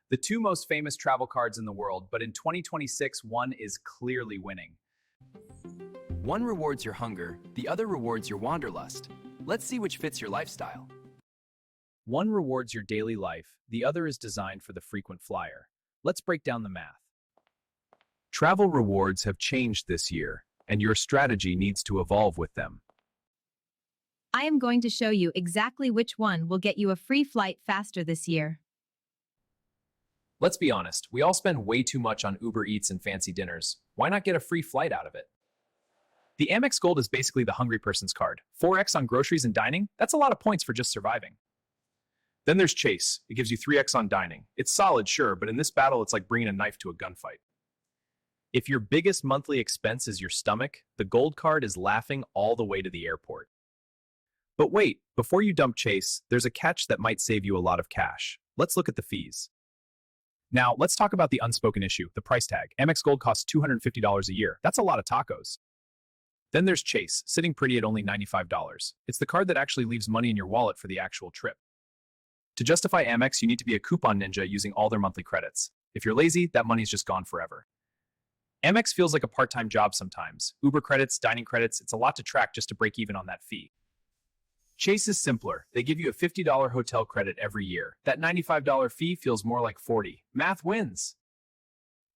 The two most famous travel cards in the world, but in 2026, one is clearly winning. One rewards your hunger, the other rewards your wanderlust. Let's see which fits your lifestyle. One rewards your daily life, the other is designed for the frequent flyer. Let's break down the math. Travel rewards have changed this year, and your strategy needs to evolve with them. I am going to show you exactly which one will get you a free flight faster this year. Let's be honest, we all spend way too much on Uber Eats and fancy dinners. Why not get a free flight out of it? The Amex Gold is basically the hungry person's card. 4x on groceries and dining? That's a lot of points for just surviving. Then there's Chase. It gives you 3x on dining. It's solid, sure, but in this battle, it's like bringing a knife to a gunfight. If your biggest monthly expense is your stomach, the Gold card is laughing all the way to the airport. But wait, before you dump Chase, there's a catch that might save you a lot of cash. Let's look at the fees. Now, let's talk about the unspoken issue, the price tag. Amex Gold costs $250 a year. That's a lot of tacos. Then there's Chase, sitting pretty at only $95. It's the card that actually leaves money in your wallet for the actual trip. To justify Amex, you need to be a coupon ninja using all their monthly credits. If you're lazy, that money's just gone forever. Amex feels like a part-time job sometimes. Uber credits, dining credits, it's a lot to track just to break even on that fee. Chase is simpler. They give you a $50 hotel credit every year. That $95 fee feels more like $40. Math wins.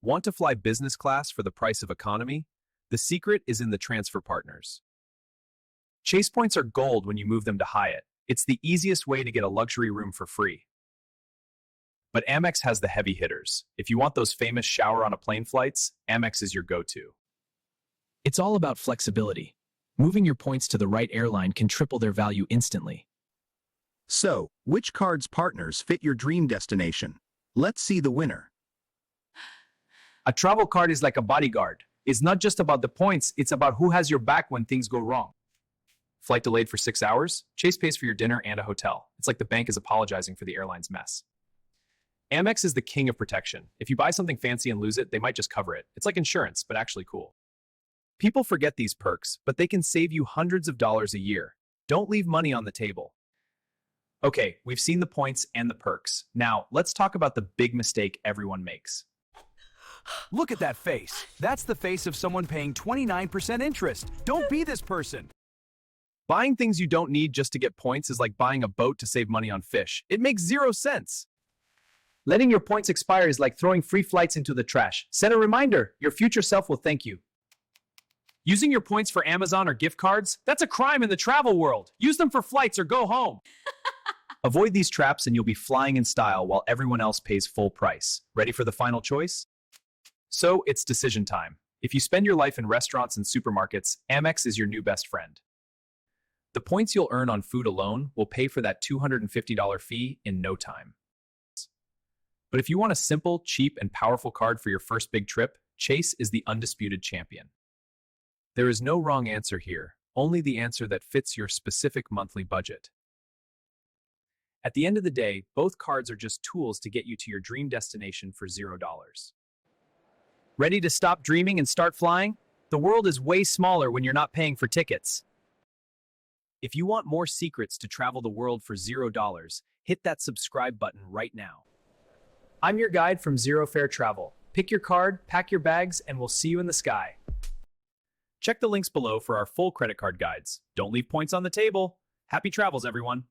Want to fly business class for the price of economy? The secret is in the transfer partners. Chase points are gold when you move them to Hyatt. It's the easiest way to get a luxury room for free. But Amex has the heavy hitters. If you want those famous shower on a plane flights, Amex is your go-to. It's all about flexibility. Moving your points to the right airline can triple their value instantly. So, which card's partners fit your dream destination? Let's see the winner. A travel card is like a bodyguard. It's not just about the points, it's about who has your back when things go wrong. Flight delayed for 6 hours? Chase pays for your dinner and a hotel. It's like the bank is apologizing for the airline's mess. Amex is the king of protection. If you buy something fancy and lose it, they might just cover it. It's like insurance, but actually cool. People forget these perks, but they can save you hundreds of dollars a year. Don't leave money on the table. Okay, we've seen the points and the perks. Now, let's talk about the big mistake everyone makes. Look at that face. That's the face of someone paying 29% interest. Don't be this person. Buying things you don't need just to get points is like buying a boat to save money on fish. It makes zero sense. Letting your points expire is like throwing free flights into the trash. Set a reminder. Your future self will thank you. Using your points for Amazon or gift cards? That's a crime in the travel world. Use them for flights or go home. Avoid these traps and you'll be flying in style while everyone else pays full price. Ready for the final choice? So, it's decision time. If you spend your life in restaurants and supermarkets, Amex is your new best friend. The points you'll earn on food alone will pay for that $250 fee in no time. But if you want a simple, cheap, and powerful card for your first big trip, Chase is the undisputed champion. There is no wrong answer here, only the answer that fits your specific monthly budget. At the end of the day, both cards are just tools to get you to your dream destination for $0. Ready to stop dreaming and start flying? The world is way smaller when you're not paying for tickets. If you want more secrets to travel the world for $0, hit that subscribe button right now. I'm your guide from Zero Fare Travel. Pick your card, pack your bags, and we'll see you in the sky. Check the links below for our full credit card guides. Don't leave points on the table. Happy travels, everyone.